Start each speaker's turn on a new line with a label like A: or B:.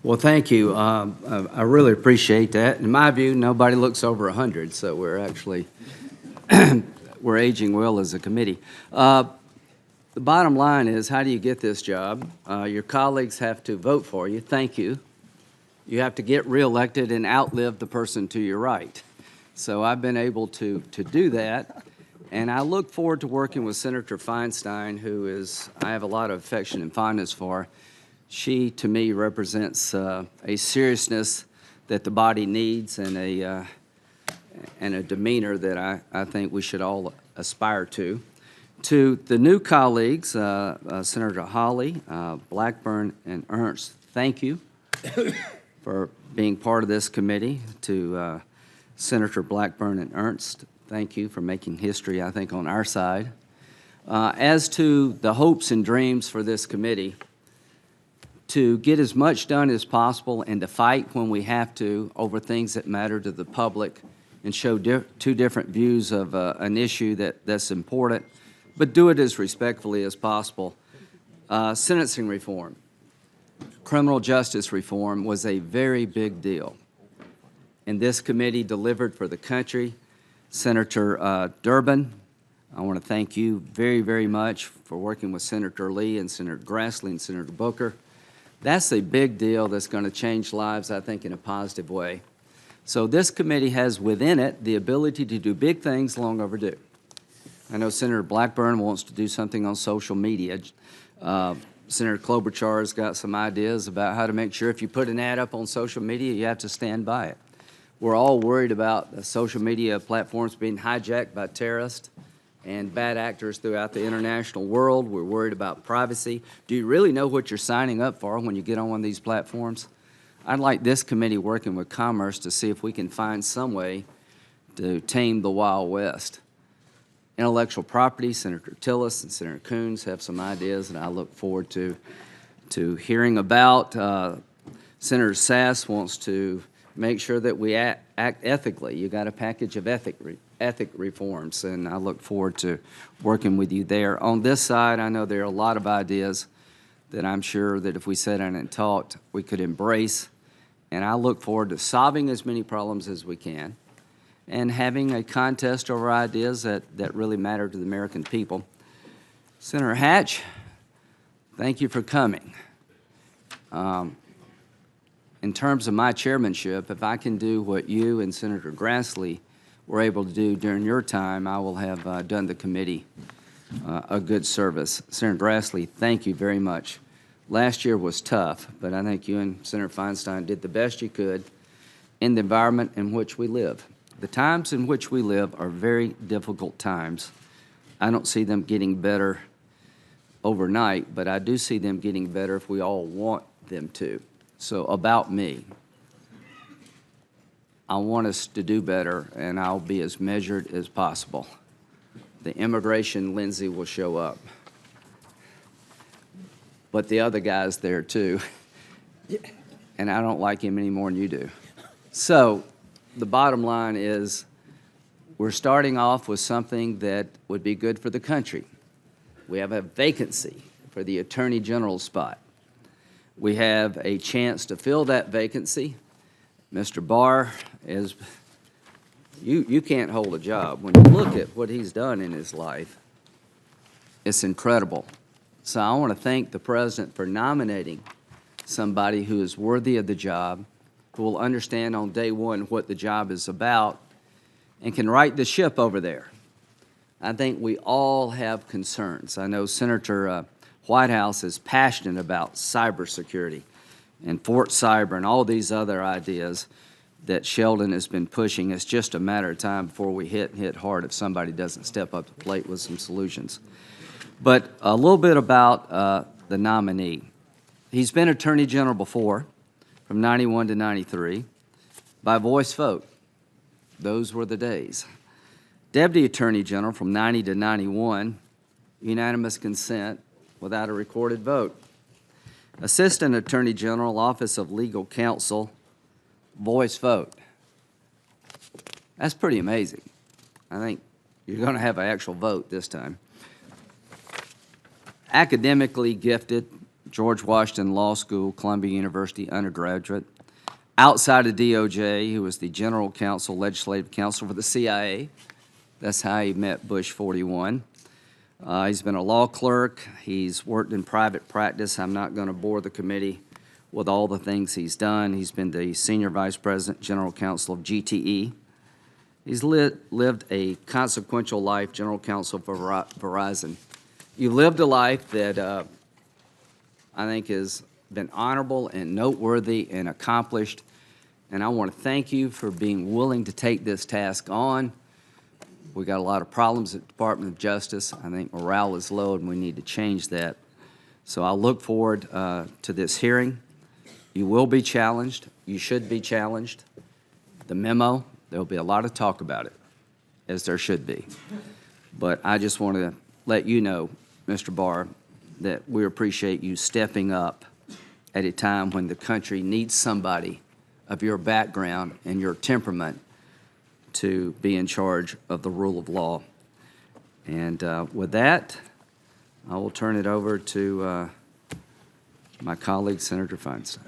A: Well, thank you. I really appreciate that. In my view, nobody looks over 100, so we're actually, we're aging well as a committee. The bottom line is, how do you get this job? Your colleagues have to vote for you. Thank you. You have to get reelected and outlive the person to your right. So I've been able to do that, and I look forward to working with Senator Feinstein, who is, I have a lot of affection and fondness for. She, to me, represents a seriousness that the body needs and a demeanor that I think we should all aspire to. To the new colleagues, Senator Hawley, Blackburn, and Ernst, thank you for being part of this committee. To Senator Blackburn and Ernst, thank you for making history, I think, on our side. As to the hopes and dreams for this committee, to get as much done as possible and to fight when we have to over things that matter to the public and show two different views of an issue that's important, but do it as respectfully as possible. Sentencing reform, criminal justice reform was a very big deal. And this committee delivered for the country. Senator Durbin, I want to thank you very, very much for working with Senator Lee and Senator Grassley and Senator Booker. That's a big deal that's going to change lives, I think, in a positive way. So this committee has within it the ability to do big things long overdue. I know Senator Blackburn wants to do something on social media. Senator Klobuchar's got some ideas about how to make sure if you put an ad up on social media, you have to stand by it. We're all worried about the social media platforms being hijacked by terrorists and bad actors throughout the international world. We're worried about privacy. Do you really know what you're signing up for when you get on one of these platforms? I'd like this committee working with Commerce to see if we can find some way to tame the Wild West. Intellectual property, Senator Tillis and Senator Coons have some ideas, and I look forward to hearing about. Senator Sass wants to make sure that we act ethically. You got a package of ethic reforms, and I look forward to working with you there. On this side, I know there are a lot of ideas that I'm sure that if we sat down and talked, we could embrace, and I look forward to solving as many problems as we can and having a contest over ideas that really matter to the American people. Senator Hatch, thank you for coming. In terms of my chairmanship, if I can do what you and Senator Grassley were able to do during your time, I will have done the committee a good service. Senator Grassley, thank you very much. Last year was tough, but I think you and Senator Feinstein did the best you could in the environment in which we live. The times in which we live are very difficult times. I don't see them getting better overnight, but I do see them getting better if we all want them to. So about me, I want us to do better, and I'll be as measured as possible. The immigration Lindsay will show up, but the other guy's there too, and I don't like him any more than you do. So the bottom line is we're starting off with something that would be good for the country. We have a vacancy for the Attorney General spot. We have a chance to fill that vacancy. Mr. Barr, you can't hold a job. When you look at what he's done in his life, it's incredible. So I want to thank the President for nominating somebody who is worthy of the job, who will understand on day one what the job is about, and can right the ship over there. I think we all have concerns. I know Senator Whitehouse is passionate about cybersecurity and Fort Cyber and all these other ideas that Sheldon has been pushing. It's just a matter of time before we hit hard if somebody doesn't step up to the plate with some solutions. But a little bit about the nominee. He's been Attorney General before, from 91 to 93, by voice vote. Those were the days. Deputy Attorney General from 90 to 91, unanimous consent without a recorded vote. Assistant Attorney General, Office of Legal Counsel, voice vote. That's pretty amazing. I think you're going to have an actual vote this time. Academically gifted, George Washington Law School, Columbia University undergraduate. Outside of DOJ, he was the general counsel, legislative counsel for the CIA. That's how he met Bush 41. He's been a law clerk. He's worked in private practice. I'm not going to bore the committee with all the things he's done. He's been the senior vice president, general counsel of GTE. He's lived a consequential life, general counsel for Verizon. You lived a life that I think has been honorable and noteworthy and accomplished. And I want to thank you for being willing to take this task on. We got a lot of problems at the Department of Justice. I think morale is low, and we need to change that. So I look forward to this hearing. You will be challenged. You should be challenged. The memo, there'll be a lot of talk about it, as there should be. But I just want to let you know, Mr. Barr, that we appreciate you stepping up at a time when the country needs somebody of your background and your temperament to be in charge of the rule of law. And with that, I will turn it over to my colleague, Senator Feinstein.